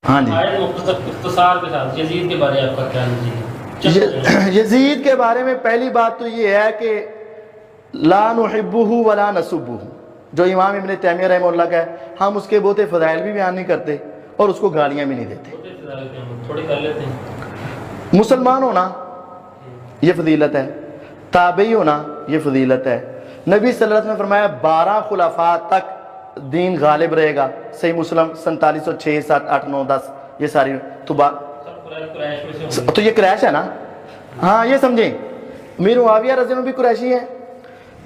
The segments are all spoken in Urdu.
ہاں جی اختصار کے ساتھ یزید کے بارے آپ کا کیا نظریہ؟ یزید کے بارے میں پہلی بات تو یہ ہے کہ لا نحبہ ولا نسبہ، جو امام ابن تیمیہ رحمہ اللہ کا ہے، ہم اس کے بہت فضائل بھی بیان نہیں کرتے اور اس کو گالیاں بھی نہیں دیتے۔ تھوڑی کر لیتے ہیں۔ مسلمان ہونا یہ فضیلت ہے، تابعی ہونا یہ فضیلت ہے۔ نبی صلی اللہ علیہ وسلم نے فرمایا 12 خلفاء تک دین غالب رہے گا، صحیح مسلم 4706 7 8 9 10، یہ ساری تو یہ قریش ہے نا، ہاں یہ سمجھیں۔ امیر معاویہ رضی اللہ عنہ بھی قریشی ہیں۔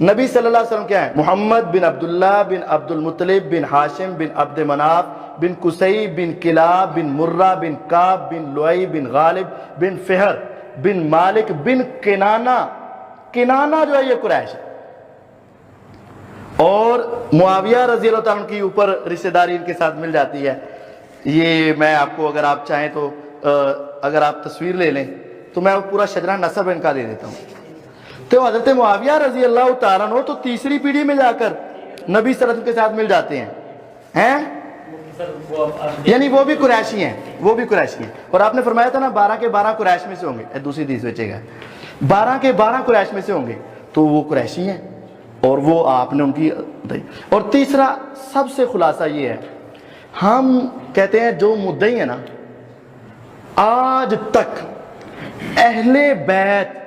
نبی صلی اللہ علیہ وسلم کیا ہے؟ محمد بن عبداللہ بن عبد المطلب بن ہاشم بن عبد مناف بن قصی بن کلاب بن مرہ بن کعب بن لؤی بن غالب بن فہر بن مالک بن کنانہ۔ کنانہ جو ہے یہ قریش ہے، اور معاویہ رضی اللہ تعالیٰ عنہ کی اوپر رشتہ داری ان کے ساتھ مل جاتی ہے۔ یہ میں آپ کو اگر آپ چاہیں تو اگر آپ تصویر لے لیں تو میں پورا شجرہ نسب ان کا دے دیتا ہوں۔ تو حضرت معاویہ رضی اللہ تعالیٰ عنہ تو تیسری پیڑھی میں جا کر نبی صلی اللہ علیہ وسلم کے ساتھ مل جاتے ہیں، یعنی وہ بھی قریشی ہیں، وہ بھی قریشی ہیں۔ اور آپ نے فرمایا تھا نا 12 کے 12 قریش میں سے ہوں گے، دوسری حدیث بچے گا 12 کے 12 قریش میں سے ہوں گے، تو وہ قریشی ہیں اور وہ آپ نے ان کی دی۔ اور تیسرا سب سے خلاصہ یہ ہے، ہم کہتے ہیں جو مدعی ہیں نا، آج تک اہل بیت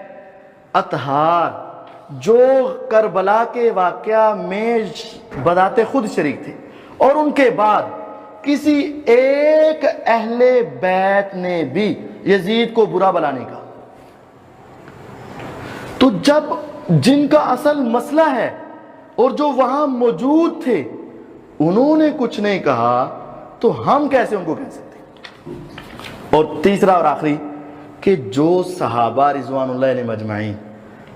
اطہار جو کربلا کے واقعہ میں بذات خود شریک تھے، اور ان کے بعد کسی ایک اہل بیت نے بھی یزید کو برا بلا نہیں کہا۔ تو جب جن کا اصل مسئلہ ہے اور جو وہاں موجود تھے انہوں نے کچھ نہیں کہا تو ہم کیسے ان کو کہہ سکتے؟ اور تیسرا اور آخری کہ جو صحابہ رضوان اللہ علیہم اجمعین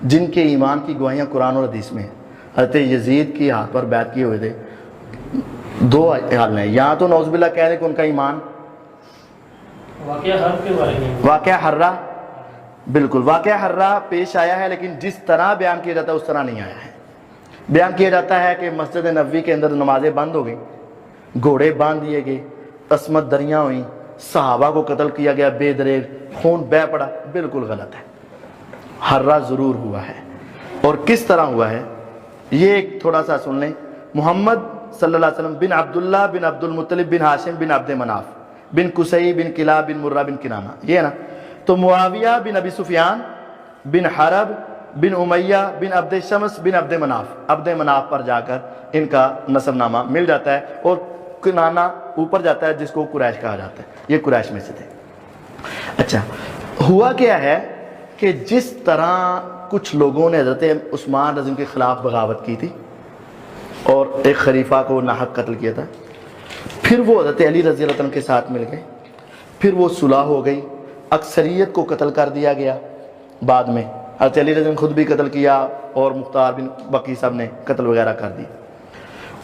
جن کے ایمان کی گواہیاں قرآن اور حدیث میں ہیں، حضرت یزید کی ہاتھ پر بیعت کیے ہوئے تھے، دو حال ہیں، یا تو نعوذ باللہ کہہ دیں کہ ان کا ایمان واقعہ حرہ، بالکل واقعہ حرہ پیش آیا ہے، لیکن جس طرح بیان کیا جاتا ہے اس طرح نہیں آیا ہے۔ بیان کیا جاتا ہے کہ مسجد نبوی کے اندر نمازیں بند ہو گئیں، گھوڑے باندھ دیے گئے، عصمت دریاں ہوئیں، صحابہ کو قتل کیا گیا بے دریغ، خون بہہ پڑا، بالکل غلط ہے۔ حرہ ضرور ہوا ہے، اور کس طرح ہوا ہے یہ ایک تھوڑا سا سن لیں۔ محمد صلی اللہ علیہ وسلم بن عبداللہ بن عبد المطلب بن ہاشم بن عبد مناف بن قصی بن کلاب بن مرہ بن کنانہ، یہ ہے نا۔ تو معاویہ بن ابی سفیان بن حرب بن امیہ بن عبد شمس بن عبد مناف پر جا کر ان کا نسب نامہ مل جاتا ہے، اور کنانہ اوپر جاتا ہے جس کو قریش کہا جاتا ہے، یہ قریش میں سے تھے۔ اچھا، ہوا کیا ہے کہ جس طرح کچھ لوگوں نے حضرت عثمان رضی اللہ عنہ کے خلاف بغاوت کی تھی اور ایک خلیفہ کو ناحق قتل کیا تھا، پھر وہ حضرت علی رضی اللہ عنہ کے ساتھ مل گئے، پھر وہ صلح ہو گئی، اکثریت کو قتل کر دیا گیا، بعد میں حضرت علی رضی اللہ عنہ خود بھی قتل کیا اور مختار بن بقی صاحب نے قتل وغیرہ کر دی۔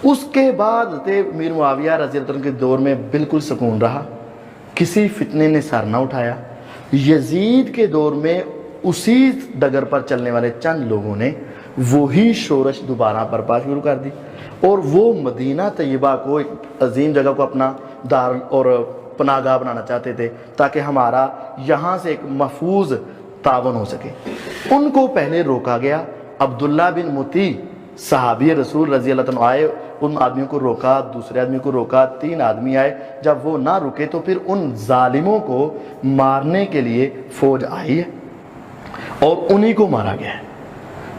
اس کے بعد حضرت امیر معاویہ رضی اللہ عنہ کے دور میں بالکل سکون رہا، کسی فتنے نے سر نہ اٹھایا۔ یزید کے دور میں اسی ڈگر پر چلنے والے چند لوگوں نے وہی شورش دوبارہ برپا شروع کر دی، اور وہ مدینہ طیبہ کو ایک عظیم جگہ کو اپنا دار اور پناہ گاہ بنانا چاہتے تھے تاکہ ہمارا یہاں سے ایک محفوظ تعاون ہو سکے۔ ان کو پہلے روکا گیا، عبداللہ بن مطیع صحابی رسول رضی اللہ عنہ آئے، ان آدمیوں کو روکا، دوسرے آدمی کو روکا، 3 آدمی آئے، جب وہ نہ رکے تو پھر ان ظالموں کو مارنے کے لیے فوج آئی ہے اور انہی کو مارا گیا ہے۔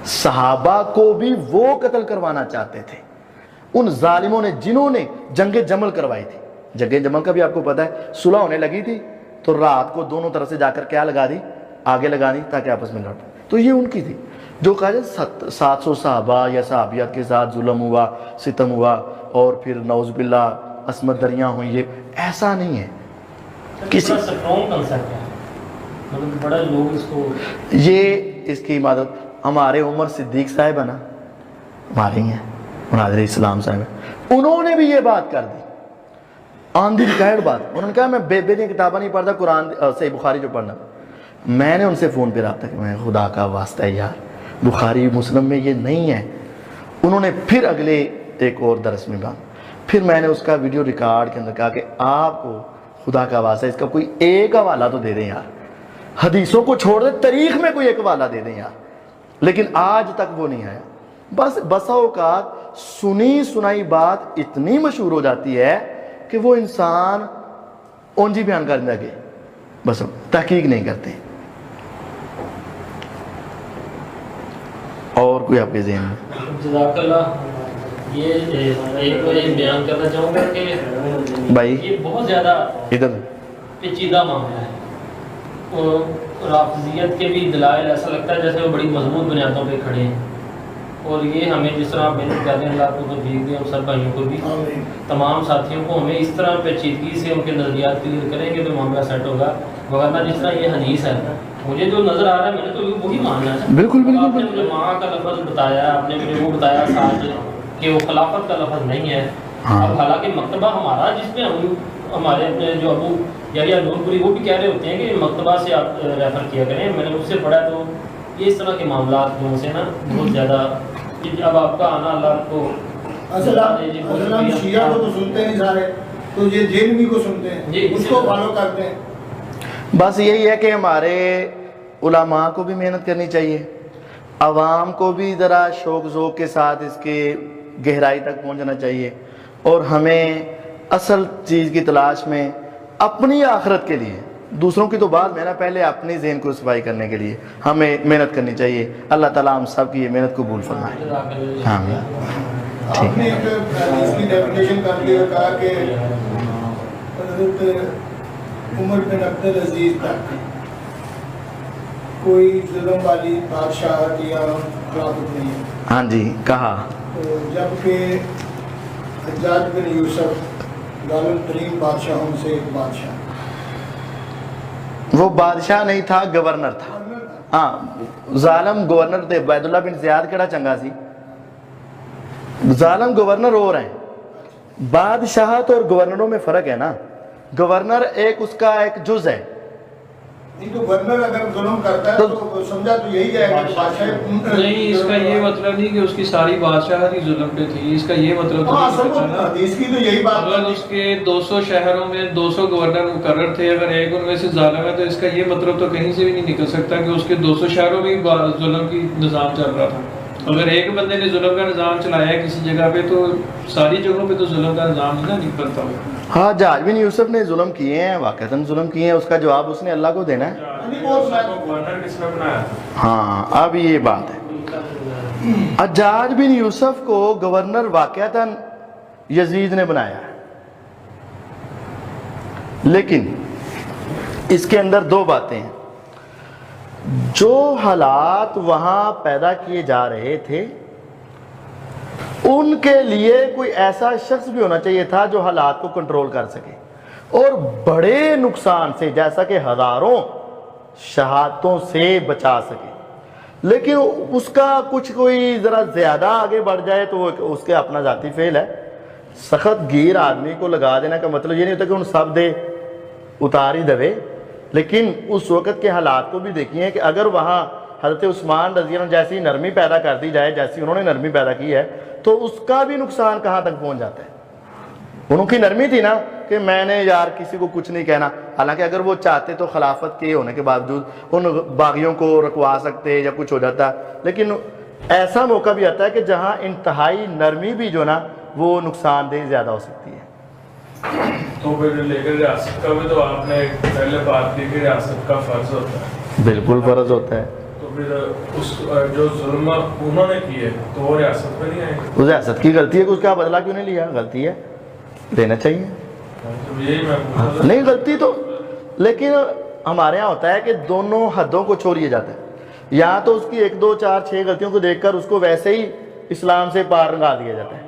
صحابہ کو بھی وہ قتل کروانا چاہتے تھے، ان ظالموں نے جنہوں نے جنگ جمل کروائی تھی۔ جنگ جمل کا بھی آپ کو پتہ ہے، صلح ہونے لگی تھی تو رات کو دونوں طرف سے جا کر کیا لگا دی، آگے لگا دی تاکہ آپس میں لڑ پائے۔ تو یہ ان کی تھی، جو کہا جائے 700 صحابہ یا صحابیات کے ساتھ ظلم ہوا، ستم ہوا، اور پھر نعوذ باللہ عصمت دریاں ہوئیں، یہ ایسا نہیں ہے۔ کسی بڑا لوگ اس کو یہ اس کی عبادت ہمارے عمر صدیق صاحب ہے نا، ہمارے ہی ہیں، مناظر اسلام صاحب ہیں، انہوں نے بھی یہ بات کر دی، آندھی ریکارڈ بات۔ انہوں نے کہا میں بے بے کتابیں نہیں پڑھتا، قرآن صحیح بخاری جو پڑھنا۔ میں نے ان سے فون پہ رابطہ کیا، میں خدا کا واسطہ ہے یار، بخاری مسلم میں یہ نہیں ہے۔ انہوں نے پھر اگلے ایک اور درس میں بات، پھر میں نے اس کا ویڈیو ریکارڈ کے اندر کہا کہ آپ کو خدا کا واسطہ اس کا کوئی ایک حوالہ تو دے دیں یار, حدیثوں کو چھوڑ دیں, تاریخ میں کوئی ایک حوالہ دے دیں یار. لیکن آج تک وہ نہیں آیا. بس بسا اوقات سنی سنائی بات اتنی مشہور ہو جاتی ہے کہ وہ انسان اونجی بیان کرنے لگے, بس تحقیق نہیں کرتے. اور کوئی آپ کے ذہن میں؟ جزاک اللہ. یہ ایک میں بیان کرنا چاہوں گا کہ بھائی یہ بہت زیادہ ادھر پیچیدہ معاملہ ہے, اور رافضیت کے بھی دلائل ایسا لگتا ہے جیسے وہ بڑی مضبوط بنیادوں پہ کھڑے ہیں, اور یہ ہمیں جس طرح محنت کر رہے ہیں, اللہ کو توفیق دے, ہم سب بھائیوں کو بھی, تمام ساتھیوں کو, ہمیں اس طرح پیچیدگی سے ان کے نظریات کلیئر کریں گے تو معاملہ سیٹ ہوگا. ورنہ جس طرح یہ حدیث ہے, مجھے جو نظر آ رہا ہے میں نے تو وہی ماننا ہے. بالکل آپ نے مجھے ماں کا لفظ بتایا, آپ نے مجھے وہ بتایا ساتھ کہ وہ خلافت کا لفظ نہیں ہے. اب حالانکہ مکتبہ ہمارا جس میں ہم ہمارے اپنے جو ابو یا نور پوری وہ بھی کہہ رہے ہوتے ہیں کہ مکتبہ سے آپ ریفر کیا کریں, میں نے اس سے پڑھا, تو یہ اس طرح کے معاملات جو سے نا بہت زیادہ, اب آپ کا آنا اللہ کو اصل ہم شیعہ کو تو سنتے نہیں سارے, تو یہ جیلمی کو سنتے ہیں, اس کو فالو کرتے ہیں. بس یہی ہے کہ ہمارے علماء کو بھی محنت کرنی چاہیے, عوام کو بھی ذرا شوق ذوق کے ساتھ اس کے گہرائی تک پہنچنا چاہیے, اور ہمیں اصل چیز کی تلاش میں اپنی آخرت کے لیے, دوسروں کی تو بات میں نا, پہلے اپنی ذہن کو صفائی کرنے کے لیے ہمیں محنت کرنی چاہیے. اللہ تعالیٰ ہم سب کی یہ محنت قبول فرمائے. ہاں آپ نے ایک اس کی ڈیفینیشن کر لیا, کہا کہ حضرت عمر بن عبدالعزیز تک کوئی ظلم والی بادشاہت یا خلافت نہیں ہے. ہاں جی کہا. جبکہ حجاج بن یوسف ظالم ترین بادشاہوں سے ایک بادشاہ, وہ بادشاہ نہیں تھا, گورنر تھا. ہاں ظالم گورنر تھے. عبید اللہ بن زیاد کہڑا چنگا سی, ظالم گورنر اور ہیں. بادشاہت اور گورنروں میں فرق ہے نا, گورنر ایک اس کا ایک جز ہے. نہیں تو گورنر اگر ظلم کرتا ہے تو سمجھا تو یہی جائے گا کہ بادشاہ نہیں, اس کا یہ مطلب نہیں کہ اس کی ساری بادشاہت ہی ظلم پہ تھی. اس کا یہ مطلب حدیث کی تو یہی بات, اگر اس کے 200 شہروں میں 200 گورنر مقرر تھے, اگر ایک ان میں سے ظالم ہے تو اس کا یہ مطلب تو کہیں سے بھی نہیں نکل سکتا کہ اس کے 200 شہروں میں ظلم کی نظام چل رہا تھا. اگر ایک بندے نے ظلم کا نظام چلایا ہے کسی جگہ پہ, تو ساری جگہوں پہ تو ظلم کا نظام ہی نہ نکلتا ہو. ہاں حجاج بن یوسف نے ظلم کیے ہیں, واقعتاً ظلم کیے ہیں, اس کا جواب اس نے اللہ کو دینا ہے. گورنر کس نے بنایا؟ ہاں اب یہ بات ہے, حجاج بن یوسف کو گورنر واقعتاً یزید نے بنایا ہے, لیکن اس کے اندر دو باتیں ہیں. جو حالات وہاں پیدا کیے جا رہے تھے ان کے لیے کوئی ایسا شخص بھی ہونا چاہیے تھا جو حالات کو کنٹرول کر سکے, اور بڑے نقصان سے, جیسا کہ ہزاروں شہادتوں سے بچا سکے. لیکن اس کا کچھ کوئی ذرا زیادہ آگے بڑھ جائے تو وہ اس کے اپنا ذاتی فعل ہے. سخت گیر آدمی کو لگا دینا کا مطلب یہ نہیں ہوتا کہ ان سب دے اتار ہی دے, لیکن اس وقت کے حالات کو بھی دیکھیے کہ اگر وہاں حضرت عثمان رضی اللہ عنہ جیسی نرمی پیدا کر دی جائے جیسی انہوں نے نرمی پیدا کی ہے, تو اس کا بھی نقصان کہاں تک پہنچ جاتا ہے. انہوں کی نرمی تھی نا کہ میں نے یار کسی کو کچھ نہیں کہنا, حالانکہ اگر وہ چاہتے تو خلافت کے ہونے کے باوجود ان باغیوں کو رکوا سکتے یا کچھ ہو جاتا, لیکن ایسا موقع بھی آتا ہے کہ جہاں انتہائی نرمی بھی جو نا وہ نقصان دہ زیادہ ہو سکتی ہے. تو پھر لے کر ریاست کا بھی تو آپ نے پہلے بات کی کہ ریاست کا فرض ہوتا ہے. بالکل فرض ہوتا ہے. تو پھر اس جو ظلم انہوں نے کیے تو وہ ریاست پہ نہیں آئے گے. اس ریاست کی غلطی ہے کہ اس کا بدلہ کیوں نہیں لیا, غلطی ہے, لینا چاہیے. یہی میں نہیں غلطی تو, لیکن ہمارے یہاں ہوتا ہے کہ دونوں حدوں کو چھوڑیا جاتا ہے. یہاں تو اس کی 1 2 4 6 غلطیوں کو دیکھ کر اس کو ویسے ہی اسلام سے پار لگا دیا جاتا ہے.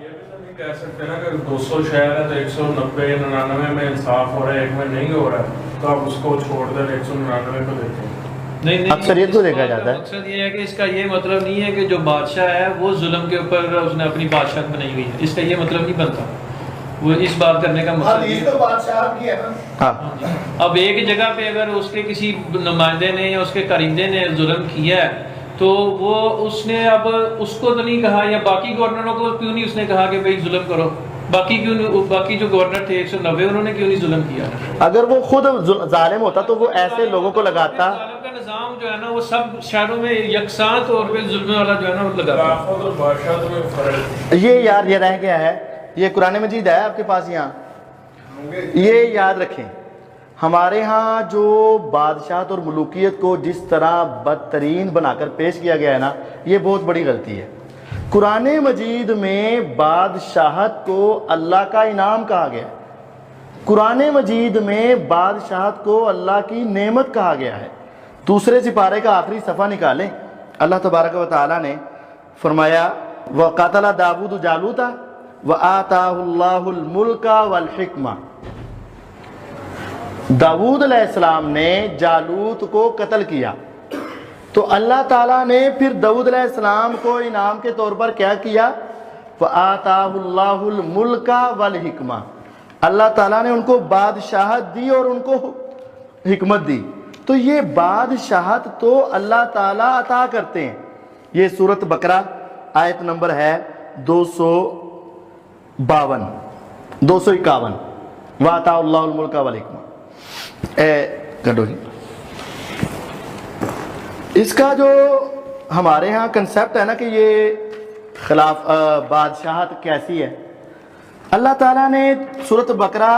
کہہ سکتے ہیں نا کہ 200 شہر ہے تو 190 99 میں انصاف ہو رہا ہے, ایک میں نہیں ہو رہا ہے, تو آپ اس کو چھوڑ دیں 199 کو دیکھیں. نہیں, اکثریت کو دیکھا جاتا ہے. مقصد یہ ہے کہ اس کا یہ مطلب نہیں ہے کہ جو بادشاہ ہے وہ ظلم کے اوپر اس نے اپنی بادشاہت بنائی ہوئی ہے, اس کا یہ مطلب نہیں بنتا. وہ اس بات کرنے کا مقصد ہے نا. اب ایک جگہ پہ اگر اس کے کسی نمائندے نے یا اس کے کارندے نے ظلم کیا ہے تو وہ اس نے اب اس کو تو نہیں کہا, یا باقی گورنروں کو کیوں نہیں اس نے کہا کہ بھئی ظلم کرو, باقی جو گورنر تھے 190 انہوں نے کیوں نہیں ظلم کیا؟ اگر وہ خود ظالم ہوتا تو وہ ایسے لوگوں کو لگاتا. ظالم کا نظام جو ہے نا وہ سب شہروں میں یکساں طور پہ ظلم والا جو ہے نا وہ لگاتا. یہ یار یہ رہ گیا ہے, یہ قرآن مجید ہے آپ کے پاس یہاں, یہ یاد رکھیں. ہمارے ہاں جو بادشاہت اور ملوکیت کو جس طرح بدترین بنا کر پیش کیا گیا ہے نا, یہ بہت بڑی غلطی ہے. قرآن مجید میں بادشاہت کو اللہ کا انعام کہا گیا ہے. قرآن مجید میں بادشاہت کو اللہ کی نعمت کہا گیا ہے. دوسرے سپارے کا آخری صفحہ نکالیں. اللہ تبارک و تعالیٰ نے فرمایا وَقَتَلَ دَاوُودُ جَالُوتَ وَآتَاهُ اللَّهُ الْمُلْكَ وَالْحِكْمَةَ. داؤد علیہ السلام نے جالوت کو قتل کیا تو اللہ تعالیٰ نے پھر داؤد علیہ السلام کو انعام کے طور پر کیا کیا؟ وَآتَاهُ اللَّهُ الْمُلْكَ وَالْحِكْمَةَ. اللہ تعالیٰ نے ان کو بادشاہت دی اور ان کو حکمت دی. تو یہ بادشاہت تو اللہ تعالیٰ عطا کرتے ہیں. یہ سورۃ بقرہ آیت نمبر ہے 252 251. وَآتَاهُ اللَّهُ الْمُلْكَ وَالْحِكْمَةَ. اس کا جو ہمارے ہاں کنسیپٹ ہے نا کہ یہ بادشاہت کیسی ہے, اللہ تعالیٰ نے سورۃ بقرہ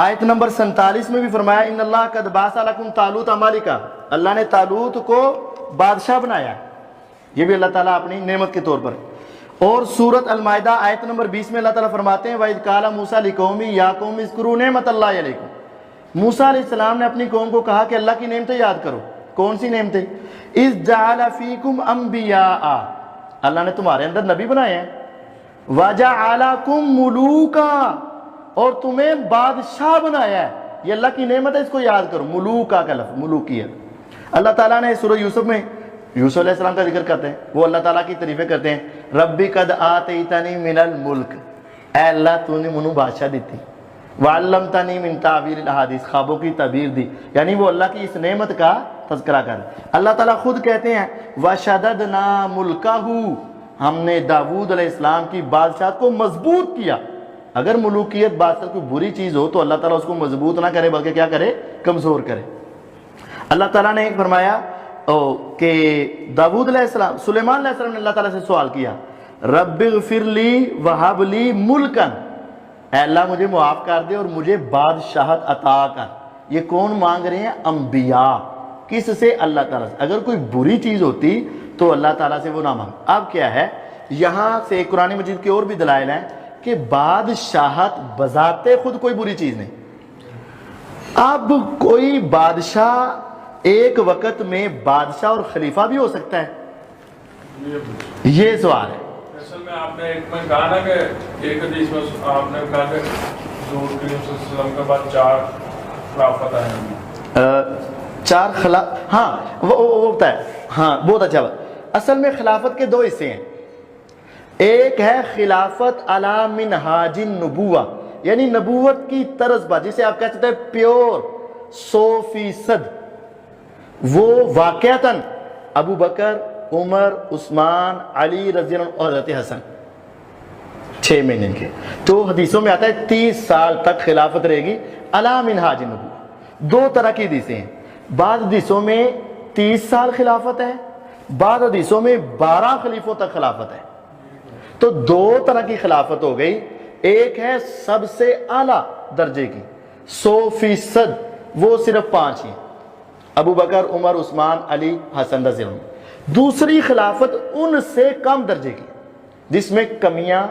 آیت نمبر 47 میں بھی فرمایا ان اللہ قد بعث لکم طالوت ملکا. اللہ نے طالوت کو بادشاہ بنایا. یہ بھی اللہ تعالیٰ اپنی نعمت کے طور پر. اور سورۃ المائدہ آیت نمبر 20 میں اللہ تعالیٰ فرماتے ہیں وَإِذْ قَالَ مُوسَىٰ لِقَوْمِهِ يَا قَوْمِ اذْكُرُوا نِعْمَةَ اللَّهِ عَلَيْكُمْ. موسیٰ علیہ السلام نے اپنی قوم کو کہا کہ اللہ کی نعمتیں یاد کرو. کون سی نعمتیں؟ اذ جعل فیکم انبیاء. اللہ نے تمہارے اندر نبی بنائے ہیں. وجعلکم ملوکا. اور تمہیں بادشاہ بنایا ہے. یہ اللہ کی نعمت ہے, اس کو یاد کرو. ملوکا کا لفظ ملوکیت. اللہ تعالیٰ نے سورہ یوسف میں یوسف علیہ السلام کا ذکر کرتے ہیں, وہ اللہ تعالیٰ کی تعریفیں کرتے ہیں. ربی قد آتیتنی من الملک. اے اللہ تو نے منو بادشاہ دیتی. وَعَلَّمْتَنِي مِن تَعْبِيرِ الْأَحَادِيث. خوابوں کی تعبیر دی. یعنی وہ اللہ کی اس نعمت کا تذکرہ کر. اللہ تعالیٰ خود کہتے ہیں وَشَدَدْنَا مُلْكَهُ. ہم نے داؤد علیہ السلام کی بادشاہت کو مضبوط کیا. اگر ملوکیت بادشاہت کوئی بری چیز ہو تو اللہ تعالیٰ اس کو مضبوط نہ کرے بلکہ کیا کرے؟ کمزور کرے. اللہ تعالیٰ نے فرمایا کہ داؤد علیہ السلام سلیمان علیہ السلام نے اللہ تعالیٰ سے سوال کیا رب اغفر لی وہب لی ملکن. اے اللہ مجھے معاف کر دے اور مجھے بادشاہت عطا کر. یہ کون مانگ رہے ہیں؟ انبیاء. کس سے؟ اللہ تعالیٰ سے. اگر کوئی بری چیز ہوتی تو اللہ تعالیٰ سے وہ نہ مانگ. اب کیا ہے, یہاں سے قرآن مجید کے اور بھی دلائل ہیں کہ بادشاہت بذات خود کوئی بری چیز نہیں. اب کوئی بادشاہ ایک وقت میں بادشاہ اور خلیفہ بھی ہو سکتا ہے؟ یہ سوال ہے. اصل میں آپ نے ایک میں کہا نا کہ ایک حدیث میں آپ نے کہا کہ حضور کریم صلی اللہ علیہ وسلم کے بعد 4 خلافت آئیں. 4 ہاں وہ ہوتا ہے. ہاں بہت اچھا بات. اصل میں خلافت کے 2 حصے ہیں. ایک ہے خلافت علی منہاج النبوہ, یعنی نبوت کی طرز پر, جسے آپ کہہ سکتے ہیں پیور 100%. وہ واقعتاً ابو بکر, عمر, عثمان, علی رضی اللہ عنہ اور حضرت حسن 6 مہینے کے. تو حدیثوں میں آتا ہے 30 سال تک خلافت رہے گی علی منہاج النبوہ. 2 طرح کی حدیثیں ہیں. بعض حدیثوں میں 30 سال خلافت ہے, بعض حدیثوں میں 12 خلیفوں تک خلافت ہے. تو 2 طرح کی خلافت ہو گئی. ایک ہے سب سے اعلیٰ درجے کی 100%, وہ صرف 5 ہیں, ابو بکر, عمر, عثمان, علی, حسن رضی اللہ عنہ. دوسری خلافت ان سے کم درجے کی جس میں کمیاں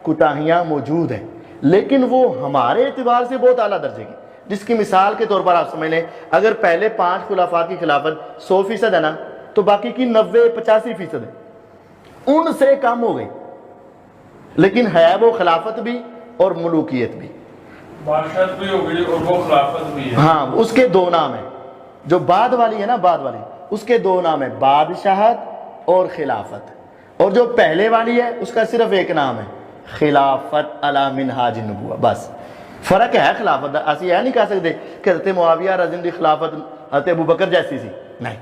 کوتاہیاں موجود ہیں, لیکن وہ ہمارے اعتبار سے بہت اعلیٰ درجے کی. جس کی مثال کے طور پر آپ سمجھ لیں, اگر پہلے 5 خلفاء کی خلافت 100% ہے نا, تو باقی کی 90-85% ہے. ان سے کم ہو گئی, لیکن ہے وہ خلافت بھی اور ملوکیت بھی. بادشاہت بھی ہو گئی اور وہ خلافت بھی ہے. ہاں, اس کے 2 نام ہیں. جو بعد والی ہے نا, بعد والی, اس کے 2 نام ہیں, بادشاہت اور خلافت. اور جو پہلے والی ہے اس کا صرف ایک نام ہے, خلافت علی منہاج النبوہ. بس فرق ہے خلافت. ایسی یہ نہیں کہہ سکتے کہ حضرت معاویہ رضی اللہ عنہ کی خلافت حضرت ابو بکر جیسی تھی, نہیں.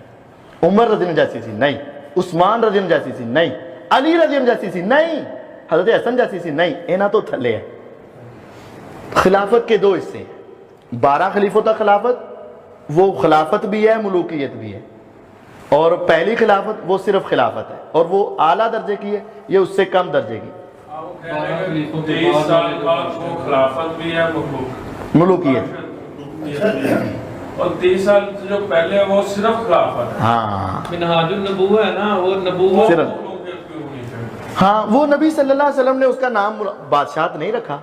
عمر رضی اللہ عنہ جیسی تھی, نہیں. عثمان رضی اللہ عنہ جیسی تھی, نہیں. علی رضی اللہ عنہ جیسی تھی, نہیں. حضرت حسن جیسی سی نہیں، اینا تو تھلے ہے. خلافت کے 2 حصے ہیں، 12 خلیفوں تک خلافت، وہ خلافت بھی ہے ملوکیت بھی ہے، اور پہلی خلافت وہ صرف خلافت ہے اور وہ اعلیٰ درجے کی ہے، یہ اس سے کم درجے کی. آپ کہہ رہے ہیں کہ 23 سال بعد وہ خلافت بھی ہے ملوکیت. اور 30 سال جو پہلے ہے وہ صرف خلافت ہے. ہاں منہاج النبوہ ہے نا، وہ نبوت صرف ملوکیت کیوں نہیں چاہیے؟ ہاں وہ نبی صلی اللہ علیہ وسلم نے اس کا نام بادشاہت نہیں رکھا.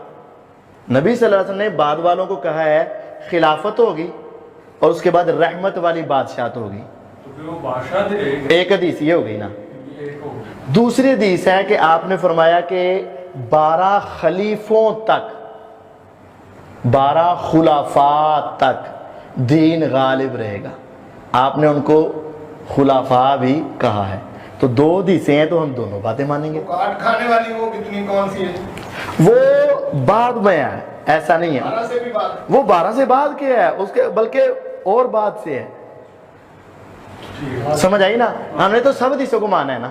نبی صلی اللہ علیہ وسلم نے بعد والوں کو کہا ہے خلافت ہوگی اور اس کے بعد رحمت والی بادشاہت ہوگی. تو پھر وہ بادشاہ تھے ایک حدیث یہ ہو گئی نا. ایک ہو گیا. دوسری حدیث ہے کہ آپ نے فرمایا کہ 12 خلیفوں تک، 12 خلفاء تک دین غالب رہے گا. آپ نے ان کو خلفاء بھی کہا ہے. تو 2 حدیثیں ہیں تو ہم دونوں باتیں مانیں گے. کاٹ کھانے والی وہ کتنی کون سی ہے؟ وہ بعد میں ہے، ایسا نہیں ہے. 12 سے بھی بات. وہ 12 سے بعد کے ہے، اس کے بلکہ اور بعد سے ہے. سمجھ آئی نا؟ ہم نے تو سب حدیثوں کو مانا ہے نا.